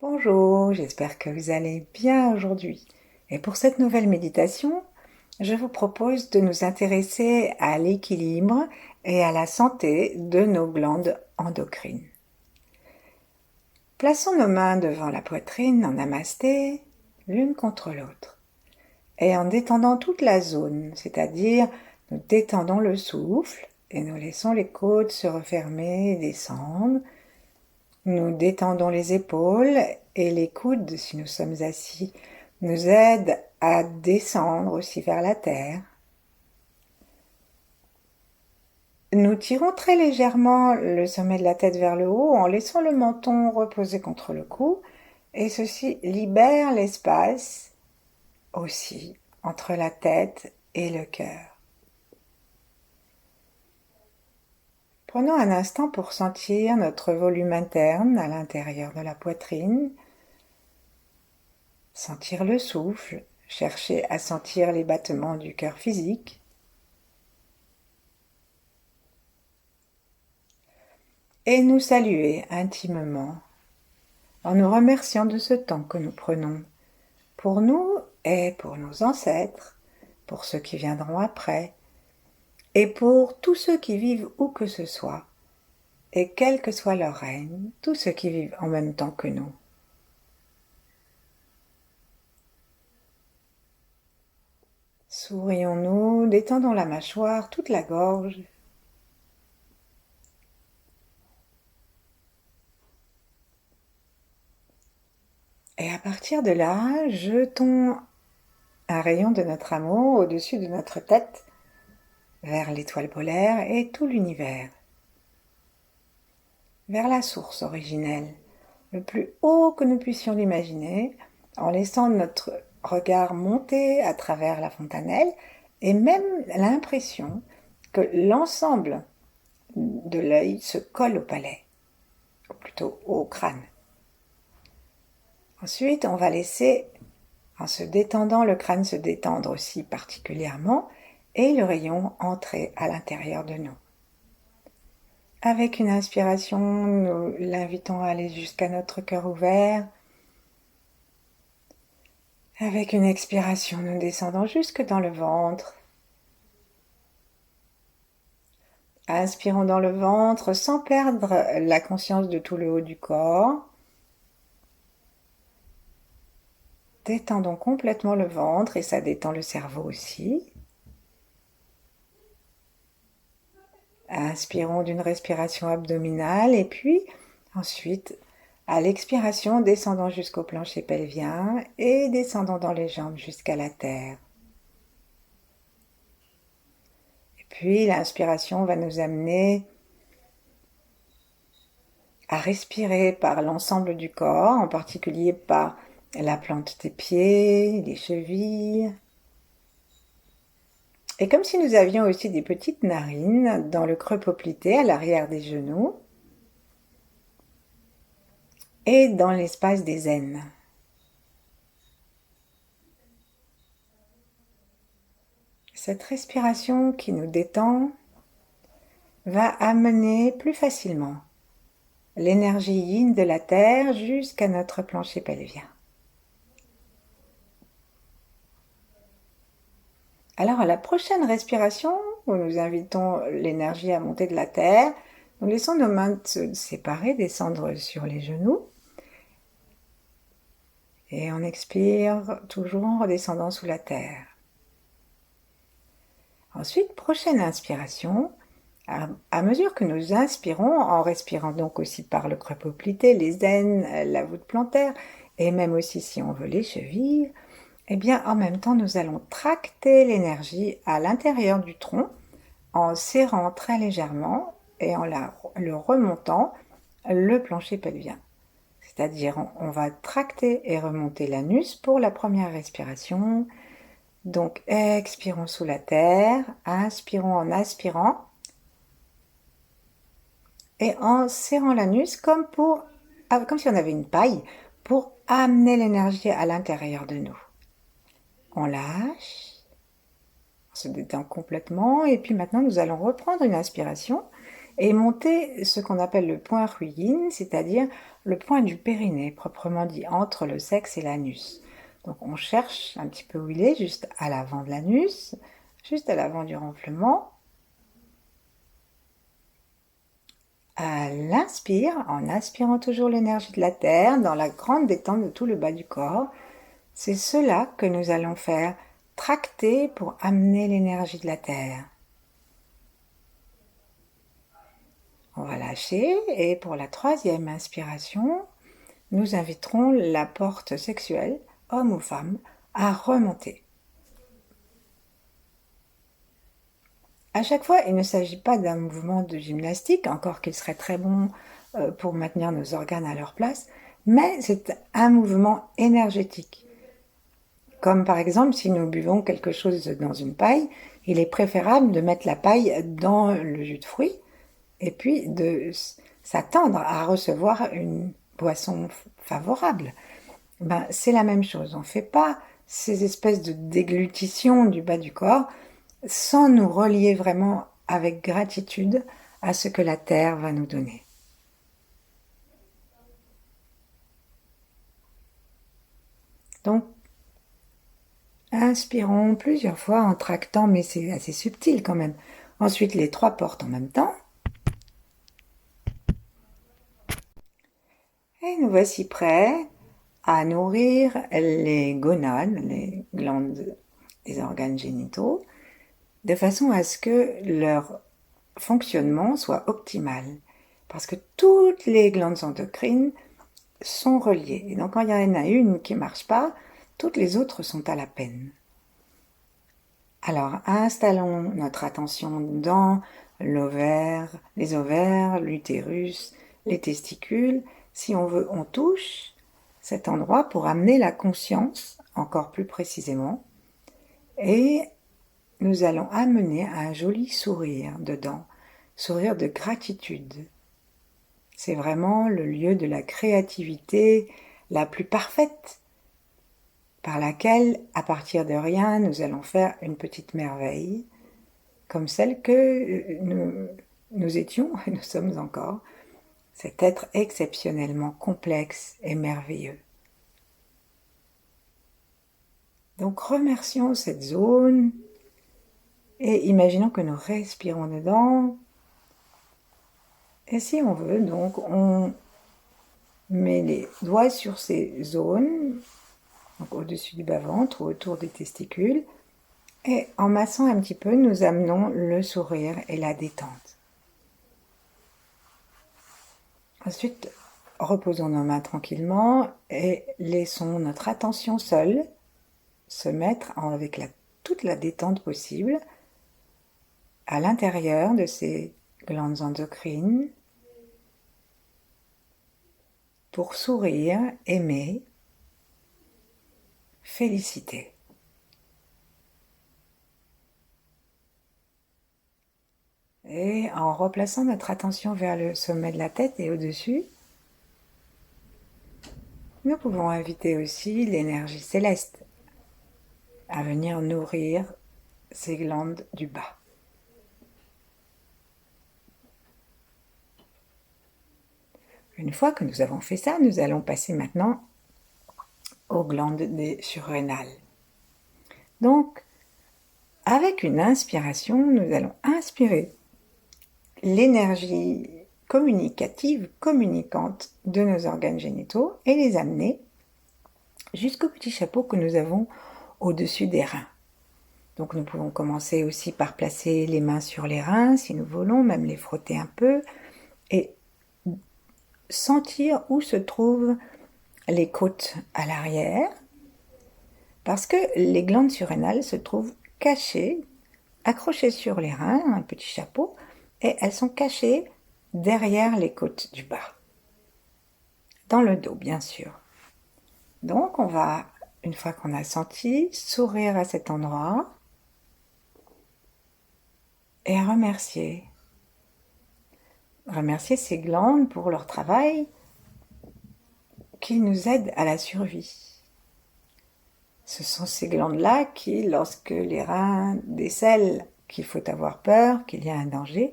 Bonjour, j'espère que vous allez bien aujourd'hui. Et pour cette nouvelle méditation, je vous propose de nous intéresser à l'équilibre et à la santé de nos glandes endocrines. Plaçons nos mains devant la poitrine en namasté, l'une contre l'autre. Et en détendant toute la zone, c'est-à-dire nous détendons le souffle et nous laissons les côtes se refermer et descendre. Nous détendons les épaules et les coudes, si nous sommes assis, nous aident à descendre aussi vers la terre. Nous tirons très légèrement le sommet de la tête vers le haut en laissant le menton reposer contre le cou et ceci libère l'espace aussi entre la tête et le cœur. Prenons un instant pour sentir notre volume interne à l'intérieur de la poitrine. Sentir le souffle, chercher à sentir les battements du cœur physique. Et nous saluer intimement en nous remerciant de ce temps que nous prenons pour nous et pour nos ancêtres, pour ceux qui viendront après, et pour tous ceux qui vivent où que ce soit, et quel que soit leur règne, tous ceux qui vivent en même temps que nous. Sourions-nous, détendons la mâchoire, toute la gorge. Et à partir de là, jetons un rayon de notre amour au-dessus de notre tête, vers l'étoile polaire et tout l'univers, vers la source originelle, le plus haut que nous puissions l'imaginer, en laissant notre regard monter à travers la fontanelle et même l'impression que l'ensemble de l'œil se colle au palais, ou plutôt au crâne. Ensuite, on va laisser, en se détendant, le crâne se détendre aussi particulièrement et le rayon entrer à l'intérieur de nous. Avec une inspiration, nous l'invitons à aller jusqu'à notre cœur ouvert. Avec une expiration, nous descendons jusque dans le ventre. Inspirons dans le ventre sans perdre la conscience de tout le haut du corps. Détendons complètement le ventre et ça détend le cerveau aussi. Inspirons d'une respiration abdominale et puis ensuite, à l'expiration, descendons jusqu'au plancher pelvien et descendons dans les jambes jusqu'à la terre. Et puis l'inspiration va nous amener à respirer par l'ensemble du corps, en particulier par la plante des pieds, les chevilles. Et comme si nous avions aussi des petites narines dans le creux poplité à l'arrière des genoux et dans l'espace des aines. Cette respiration qui nous détend va amener plus facilement l'énergie yin de la terre jusqu'à notre plancher pelvien. Alors à la prochaine respiration, où nous invitons l'énergie à monter de la terre, nous laissons nos mains se séparer, descendre sur les genoux. Et on expire toujours en redescendant sous la terre. Ensuite, prochaine inspiration, à mesure que nous inspirons, en respirant donc aussi par le creux poplité, les aines, la voûte plantaire, et même aussi si on veut les chevilles, eh bien en même temps nous allons tracter l'énergie à l'intérieur du tronc en serrant très légèrement et en le remontant le plancher pelvien. C'est-à-dire on va tracter et remonter l'anus pour la première respiration. Donc expirons sous la terre, inspirons en aspirant et en serrant l'anus comme si on avait une paille pour amener l'énergie à l'intérieur de nous. On lâche, on se détend complètement et puis maintenant nous allons reprendre une inspiration et monter ce qu'on appelle le point Huyin, c'est-à-dire le point du périnée, proprement dit, entre le sexe et l'anus. Donc on cherche un petit peu où il est, juste à l'avant de l'anus, juste à l'avant du renflement. À l'inspire, en aspirant toujours l'énergie de la terre dans la grande détente de tout le bas du corps, c'est cela que nous allons faire tracter pour amener l'énergie de la terre. On va lâcher et pour la troisième inspiration, nous inviterons la porte sexuelle, homme ou femme, à remonter. À chaque fois, il ne s'agit pas d'un mouvement de gymnastique, encore qu'il serait très bon pour maintenir nos organes à leur place, mais c'est un mouvement énergétique. Comme par exemple, si nous buvons quelque chose dans une paille, il est préférable de mettre la paille dans le jus de fruits et puis de s'attendre à recevoir une boisson favorable. Ben, c'est la même chose. On ne fait pas ces espèces de déglutition du bas du corps sans nous relier vraiment avec gratitude à ce que la terre va nous donner. Donc, inspirons plusieurs fois en tractant, mais c'est assez subtil quand même. Ensuite, les trois portes en même temps. Et nous voici prêts à nourrir les gonades, les glandes des organes génitaux, de façon à ce que leur fonctionnement soit optimal. Parce que toutes les glandes endocrines sont reliées. Et donc quand il y en a une qui ne marche pas, toutes les autres sont à la peine. Alors installons notre attention dans l'ovaire, les ovaires, l'utérus, les testicules. Si on veut, on touche cet endroit pour amener la conscience, encore plus précisément, et nous allons amener un joli sourire dedans, sourire de gratitude. C'est vraiment le lieu de la créativité la plus parfaite, par laquelle, à partir de rien, nous allons faire une petite merveille, comme celle que nous étions et nous sommes encore, cet être exceptionnellement complexe et merveilleux. Donc remercions cette zone et imaginons que nous respirons dedans. Et si on veut, donc on met les doigts sur ces zones, donc au-dessus du bas-ventre ou autour des testicules, et en massant un petit peu, nous amenons le sourire et la détente. Ensuite, reposons nos mains tranquillement et laissons notre attention seule se mettre avec toute la détente possible à l'intérieur de ces glandes endocrines pour sourire, aimer, féliciter. Et en replaçant notre attention vers le sommet de la tête et au-dessus, nous pouvons inviter aussi l'énergie céleste à venir nourrir ces glandes du bas. Une fois que nous avons fait ça, nous allons passer maintenant aux glandes des surrénales. Donc, avec une inspiration, nous allons inspirer l'énergie communicative, communicante de nos organes génitaux et les amener jusqu'au petit chapeau que nous avons au-dessus des reins. Donc nous pouvons commencer aussi par placer les mains sur les reins si nous voulons, même les frotter un peu et sentir où se trouvent les côtes à l'arrière parce que les glandes surrénales se trouvent cachées, accrochées sur les reins, un petit chapeau, et elles sont cachées derrière les côtes du bas, dans le dos bien sûr. Donc on va, une fois qu'on a senti, sourire à cet endroit et remercier. Remercier ces glandes pour leur travail qui nous aident à la survie. Ce sont ces glandes-là qui, lorsque les reins décèlent qu'il faut avoir peur, qu'il y a un danger,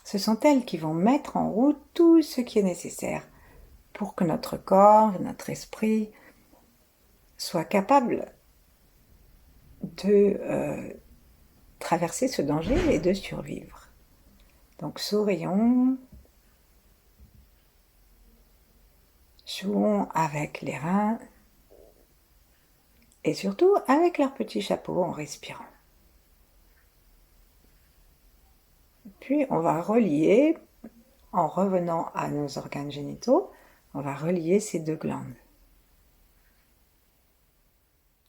Ce sont elles qui vont mettre en route tout ce qui est nécessaire pour que notre corps, notre esprit soit capable de traverser ce danger et de survivre. Donc sourions, jouons avec les reins et surtout avec leur petit chapeau en respirant. Puis on va relier, en revenant à nos organes génitaux, on va relier ces deux glandes.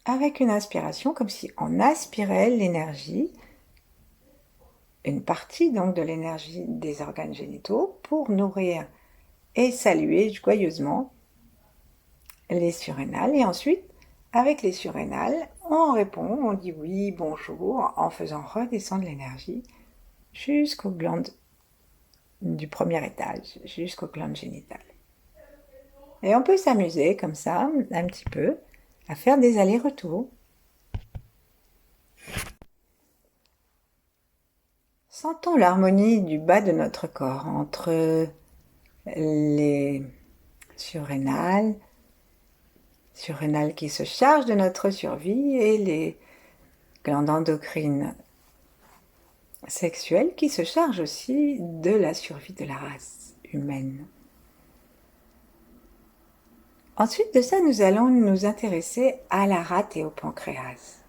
Avec une inspiration, comme si on aspirait l'énergie, une partie donc de l'énergie des organes génitaux pour nourrir et saluer joyeusement les surrénales. Et ensuite, avec les surrénales, on répond, on dit oui, bonjour, en faisant redescendre l'énergie jusqu'aux glandes du premier étage, jusqu'aux glandes génitales. Et on peut s'amuser comme ça, un petit peu, à faire des allers-retours. Sentons l'harmonie du bas de notre corps entre les surrénales qui se chargent de notre survie et les glandes endocrines sexuelles qui se chargent aussi de la survie de la race humaine. Ensuite de ça, nous allons nous intéresser à la rate et au pancréas.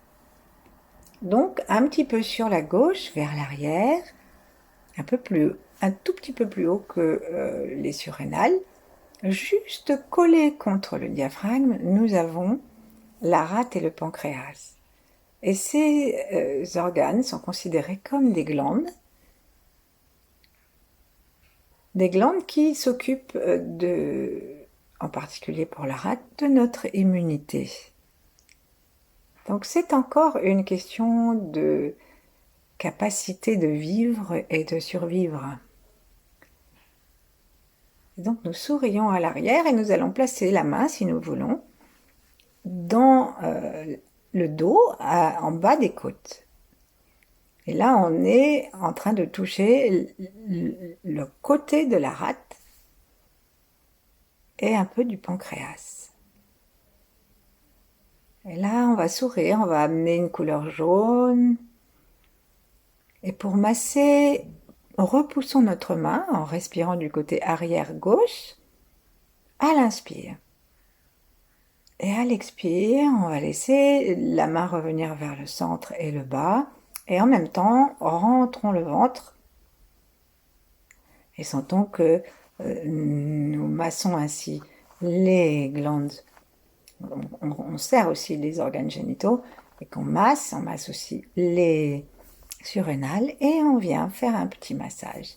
Donc, un petit peu sur la gauche, vers l'arrière, un tout petit peu plus haut que les surrénales, juste collés contre le diaphragme, nous avons la rate et le pancréas. Et ces organes sont considérés comme des glandes qui s'occupent en particulier pour la rate, de notre immunité. Donc c'est encore une question de capacité de vivre et de survivre. Donc nous sourions à l'arrière et nous allons placer la main, si nous voulons, dans le dos, en bas des côtes. Et là, on est en train de toucher le côté de la rate et un peu du pancréas. Et là, on va sourire, on va amener une couleur jaune. Et pour masser, repoussons notre main en respirant du côté arrière gauche à l'inspire. Et à l'expire, on va laisser la main revenir vers le centre et le bas. Et en même temps, rentrons le ventre et sentons que nous massons ainsi les glandes. On serre aussi les organes génitaux et on masse aussi les surrénales et on vient faire un petit massage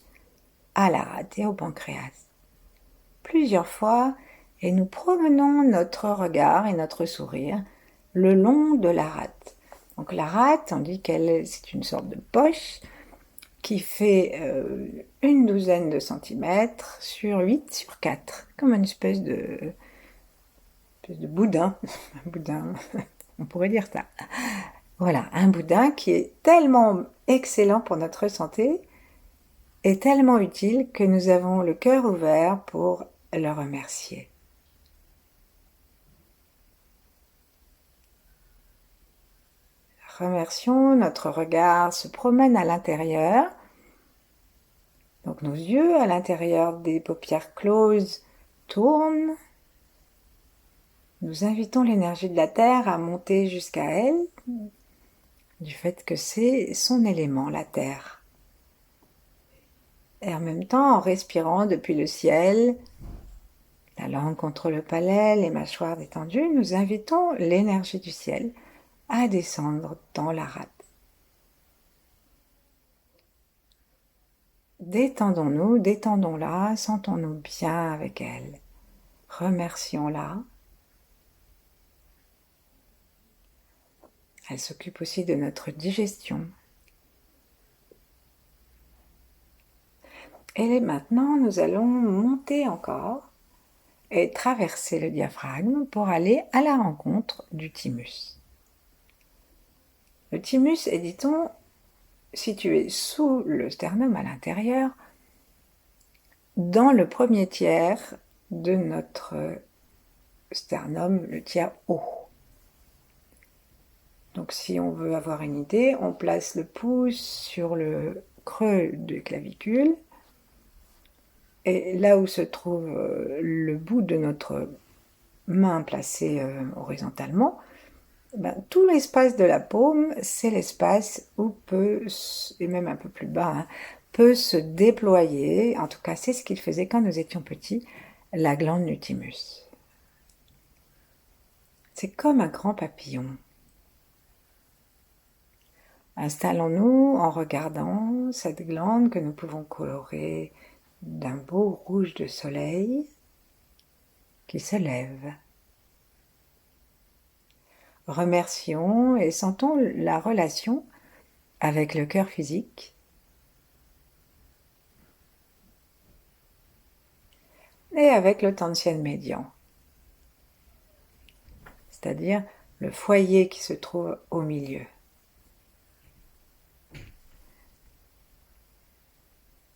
à la rate et au pancréas. Plusieurs fois et nous promenons notre regard et notre sourire le long de la rate. Donc la rate, on dit c'est une sorte de poche qui fait une douzaine de centimètres sur 8 sur 4, comme une espèce de boudin. Un boudin, on pourrait dire ça. Voilà, un boudin qui est tellement excellent pour notre santé et tellement utile que nous avons le cœur ouvert pour le remercier. Remercions, notre regard se promène à l'intérieur. Donc nos yeux à l'intérieur des paupières closes tournent. Nous invitons l'énergie de la Terre à monter jusqu'à elle, du fait que c'est son élément, la Terre. Et en même temps, en respirant depuis le ciel, la langue contre le palais, les mâchoires détendues, nous invitons l'énergie du ciel à descendre dans la rate. Détendons-nous, détendons-la, sentons-nous bien avec elle. Remercions-la. Elle s'occupe aussi de notre digestion. Et maintenant, nous allons monter encore et traverser le diaphragme pour aller à la rencontre du thymus. Le thymus est, dit-on, situé sous le sternum à l'intérieur, dans le premier tiers de notre sternum, le tiers haut. Donc si on veut avoir une idée, on place le pouce sur le creux de clavicule et là où se trouve le bout de notre main placée horizontalement, tout l'espace de la paume, c'est l'espace où peut, et même un peu plus bas, hein, peut se déployer, en tout cas c'est ce qu'il faisait quand nous étions petits, la glande du thymus. C'est comme un grand papillon. Installons-nous en regardant cette glande que nous pouvons colorer d'un beau rouge de soleil qui se lève. Remercions et sentons la relation avec le cœur physique et avec le Tantien médian, c'est-à-dire le foyer qui se trouve au milieu.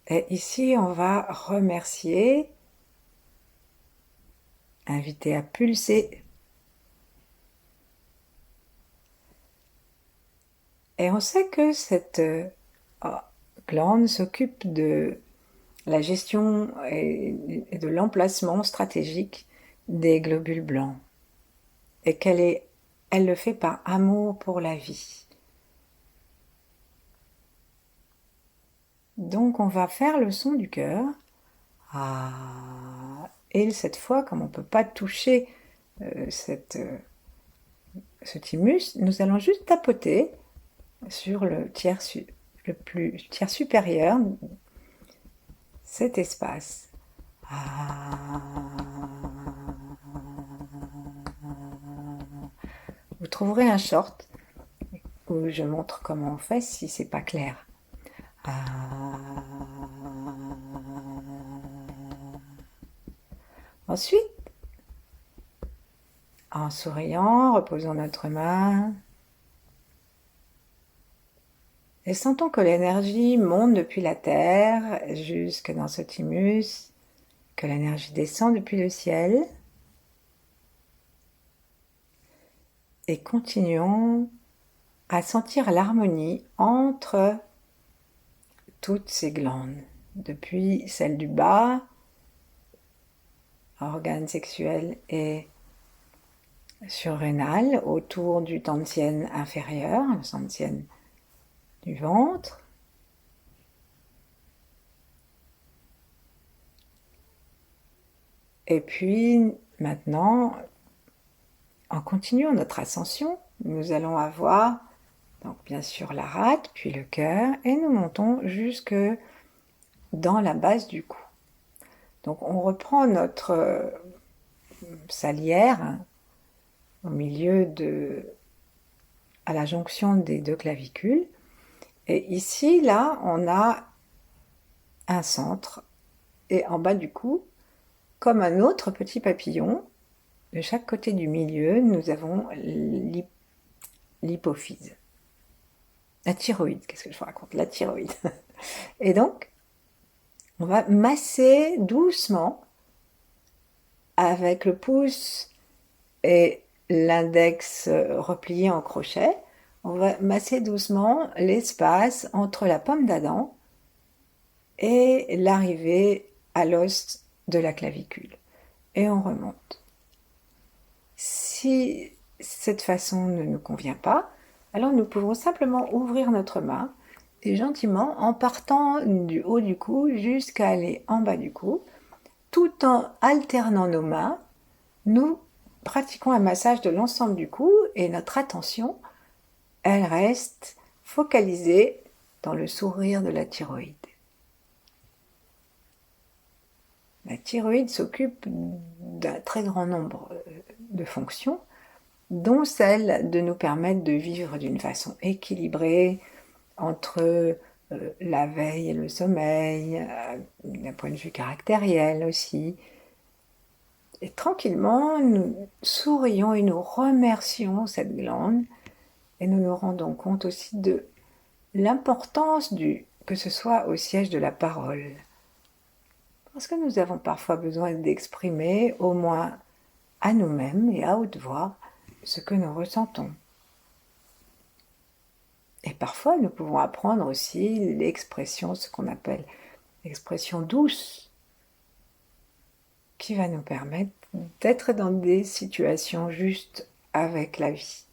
Et ici, on va remercier, inviter à pulser. Et on sait que cette glande s'occupe de la gestion et de l'emplacement stratégique des globules blancs. Et elle le fait par amour pour la vie. Donc on va faire le son du cœur. Ah. Et cette fois, comme on ne peut pas toucher ce thymus, nous allons juste tapoter sur le tiers supérieur, cet espace. Vous trouverez un short où je montre comment on fait si c'est pas clair. Ensuite, en souriant, reposons notre main et sentons que l'énergie monte depuis la terre jusque dans ce thymus, que l'énergie descend depuis le ciel. Et continuons à sentir l'harmonie entre toutes ces glandes, depuis celle du bas, organes sexuels et surrénal, autour du Tantien inférieur, le Tantien du ventre. Et puis maintenant, en continuant notre ascension, nous allons avoir donc bien sûr la rate, puis le cœur, et nous montons jusque dans la base du cou. Donc on reprend notre salière au milieu à la jonction des deux clavicules. Et ici, là, on a un centre. Et en bas du cou, comme un autre petit papillon, de chaque côté du milieu, nous avons l'hypophyse. La thyroïde, qu'est-ce que je vous raconte? La thyroïde. Et donc, on va masser doucement avec le pouce et l'index replié en crochet. On va masser doucement l'espace entre la pomme d'Adam et l'arrivée à l'os de la clavicule. Et on remonte. Si cette façon ne nous convient pas, alors nous pouvons simplement ouvrir notre main et gentiment, en partant du haut du cou jusqu'à aller en bas du cou, tout en alternant nos mains, nous pratiquons un massage de l'ensemble du cou et notre attention, elle reste focalisée dans le sourire de la thyroïde. La thyroïde s'occupe d'un très grand nombre de fonctions, dont celle de nous permettre de vivre d'une façon équilibrée entre la veille et le sommeil, d'un point de vue caractériel aussi. Et tranquillement, nous sourions et nous remercions cette glande et nous nous rendons compte aussi de l'importance que ce soit au siège de la parole. Parce que nous avons parfois besoin d'exprimer, au moins à nous-mêmes et à haute voix, ce que nous ressentons. Et parfois, nous pouvons apprendre aussi l'expression, ce qu'on appelle l'expression douce, qui va nous permettre d'être dans des situations justes avec la vie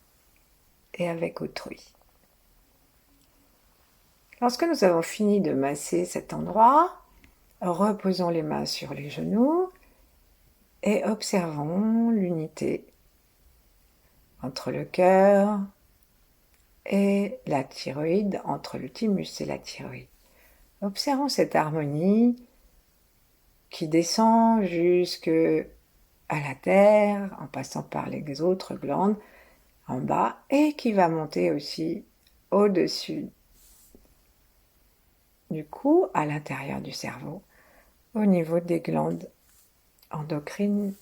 et avec autrui. Lorsque nous avons fini de masser cet endroit, reposons les mains sur les genoux et observons l'unité entre le cœur et la thyroïde, entre le thymus et la thyroïde. Observons cette harmonie qui descend jusque à la terre, en passant par les autres glandes en bas, et qui va monter aussi au-dessus du cou, à l'intérieur du cerveau, au niveau des glandes endocrines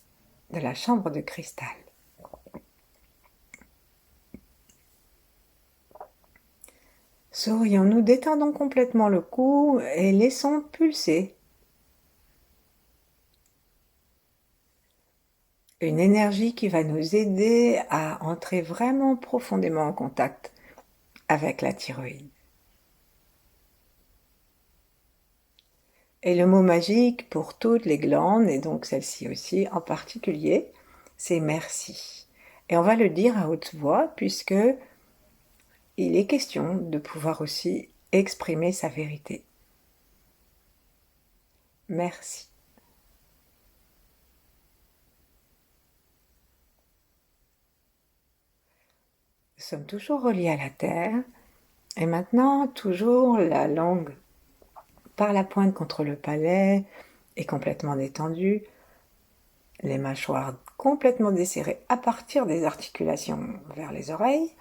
de la chambre de cristal. Sourions, nous détendons complètement le cou et laissons pulser une énergie qui va nous aider à entrer vraiment profondément en contact avec la thyroïde. Et le mot magique pour toutes les glandes, et donc celle-ci aussi en particulier, c'est merci. Et on va le dire à haute voix puisque il est question de pouvoir aussi exprimer sa vérité. Merci. Nous sommes toujours reliés à la terre et maintenant toujours la langue par la pointe contre le palais est complètement détendue, les mâchoires complètement desserrées à partir des articulations vers les oreilles.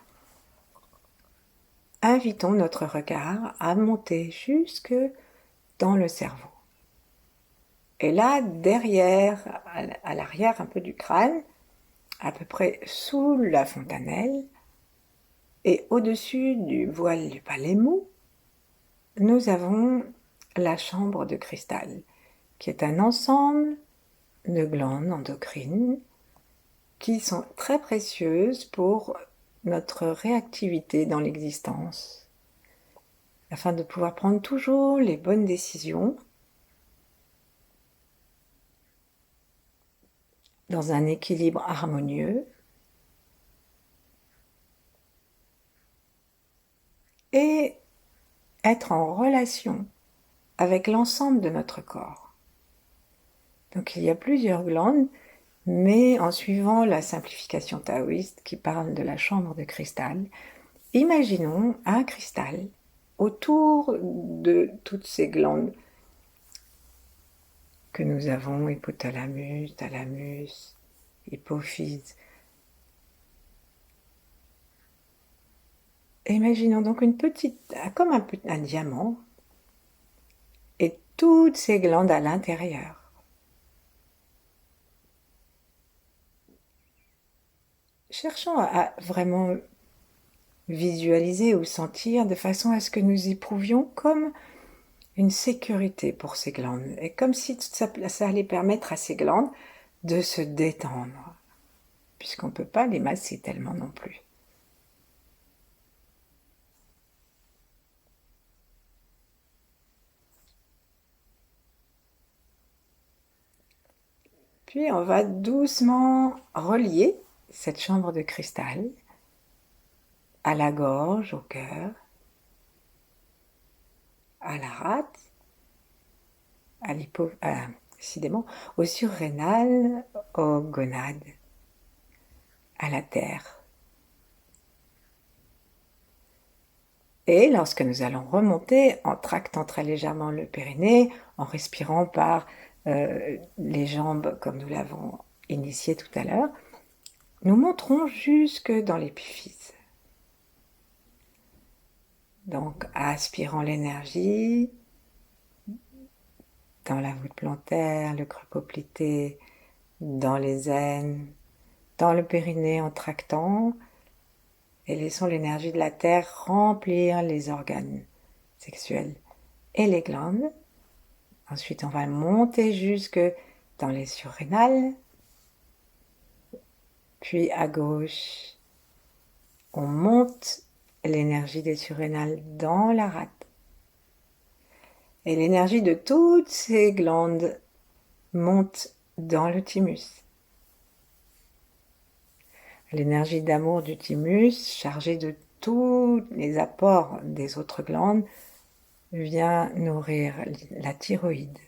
Invitons notre regard à monter jusque dans le cerveau. Et là, derrière, à l'arrière un peu du crâne, à peu près sous la fontanelle, et au-dessus du voile du palais mou, nous avons la chambre de cristal, qui est un ensemble de glandes endocrines qui sont très précieuses pour notre réactivité dans l'existence, afin de pouvoir prendre toujours les bonnes décisions dans un équilibre harmonieux et être en relation avec l'ensemble de notre corps. Donc il y a plusieurs glandes, mais en suivant la simplification taoïste qui parle de la chambre de cristal, imaginons un cristal autour de toutes ces glandes que nous avons, hypothalamus, thalamus, hypophyse. Imaginons donc une petite, comme un diamant, et toutes ces glandes à l'intérieur. Cherchons à vraiment visualiser ou sentir de façon à ce que nous éprouvions comme une sécurité pour ces glandes, et comme si ça allait permettre à ces glandes de se détendre, puisqu'on ne peut pas les masser tellement non plus. Puis on va doucement relier cette chambre de cristal à la gorge, au cœur, à la rate, décidément, aux surrénales, aux gonades, à la terre. Et lorsque nous allons remonter, en tractant très légèrement le périnée, en respirant par les jambes comme nous l'avons initié tout à l'heure, nous monterons jusque dans l'épiphyse. Donc, aspirant l'énergie dans la voûte plantaire, le creux poplité, dans les aines, dans le périnée en tractant, et laissons l'énergie de la terre remplir les organes sexuels et les glandes. Ensuite, on va monter jusque dans les surrénales. Puis à gauche, on monte l'énergie des surrénales dans la rate. Et l'énergie de toutes ces glandes monte dans le thymus. L'énergie d'amour du thymus, chargée de tous les apports des autres glandes, vient nourrir la thyroïde.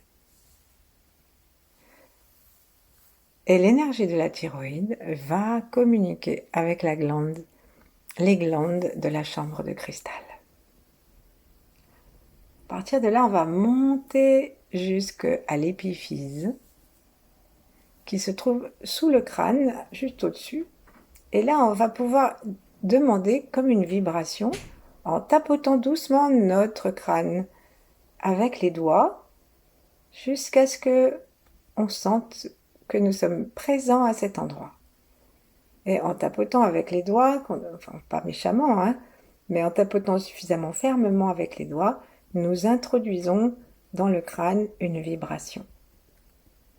Et l'énergie de la thyroïde va communiquer avec les glandes de la chambre de cristal. À partir de là, on va monter jusqu'à l'épiphyse, qui se trouve sous le crâne, juste au-dessus. Et là, on va pouvoir demander comme une vibration en tapotant doucement notre crâne avec les doigts jusqu'à ce que on sente que nous sommes présents à cet endroit. Et en tapotant avec les doigts, enfin pas méchamment, hein, mais en tapotant suffisamment fermement avec les doigts, nous introduisons dans le crâne une vibration.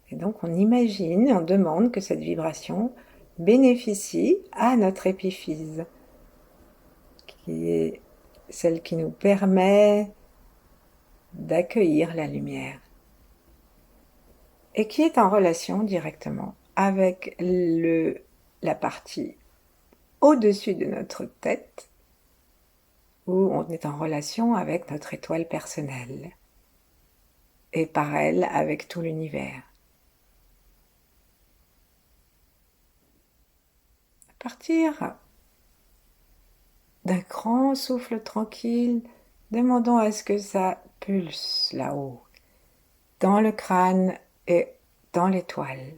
Et donc on imagine, on demande que cette vibration bénéficie à notre épiphyse, qui est celle qui nous permet d'accueillir la lumière et qui est en relation directement avec la partie au-dessus de notre tête où on est en relation avec notre étoile personnelle et par elle avec tout l'univers. À partir d'un grand souffle tranquille, demandons à ce que ça pulse là-haut, dans le crâne et dans l'étoile.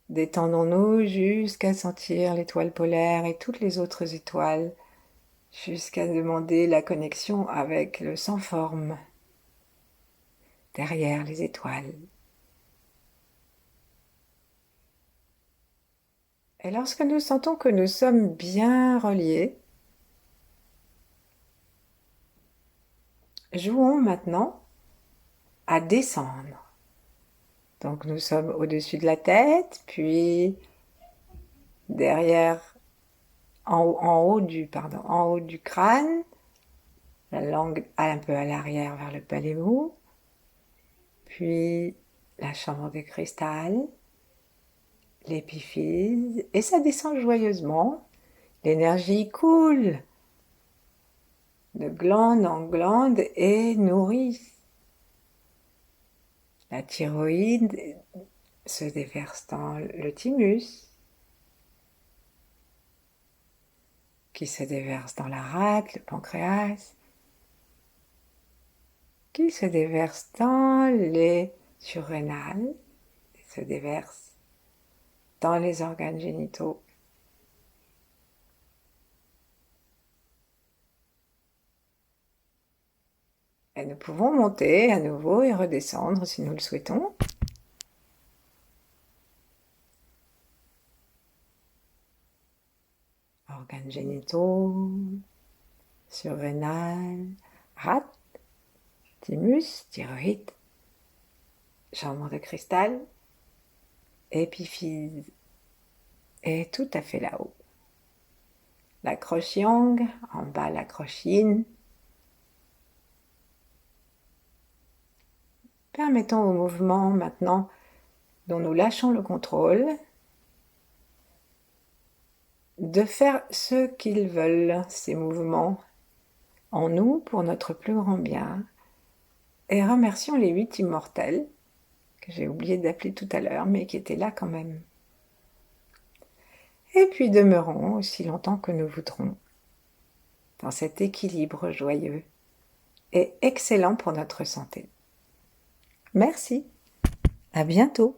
Détendons-nous jusqu'à sentir l'étoile polaire et toutes les autres étoiles, jusqu'à demander la connexion avec le sans forme, derrière les étoiles. Et lorsque nous sentons que nous sommes bien reliés, jouons maintenant à descendre. Donc nous sommes au-dessus de la tête, puis derrière, en haut du crâne, la langue un peu à l'arrière vers le palais mou, puis la chambre de cristal, l'épiphyse, et ça descend joyeusement. L'énergie coule de glande en glande et nourrit. La thyroïde se déverse dans le thymus, qui se déverse dans la rate, le pancréas, qui se déverse dans les surrénales, se déverse dans les organes génitaux. Et nous pouvons monter à nouveau et redescendre si nous le souhaitons. Organes génitaux, surrénales, rate, thymus, thyroïde, chambre de cristal, épiphyse, et tout à fait là-haut. La croche yang, en bas la croche yin. Permettons au mouvement maintenant dont nous lâchons le contrôle de faire ce qu'ils veulent, ces mouvements, en nous pour notre plus grand bien. Et remercions les 8 immortels, que j'ai oublié d'appeler tout à l'heure, mais qui étaient là quand même. Et puis demeurons aussi longtemps que nous voudrons, dans cet équilibre joyeux et excellent pour notre santé. Merci, à bientôt.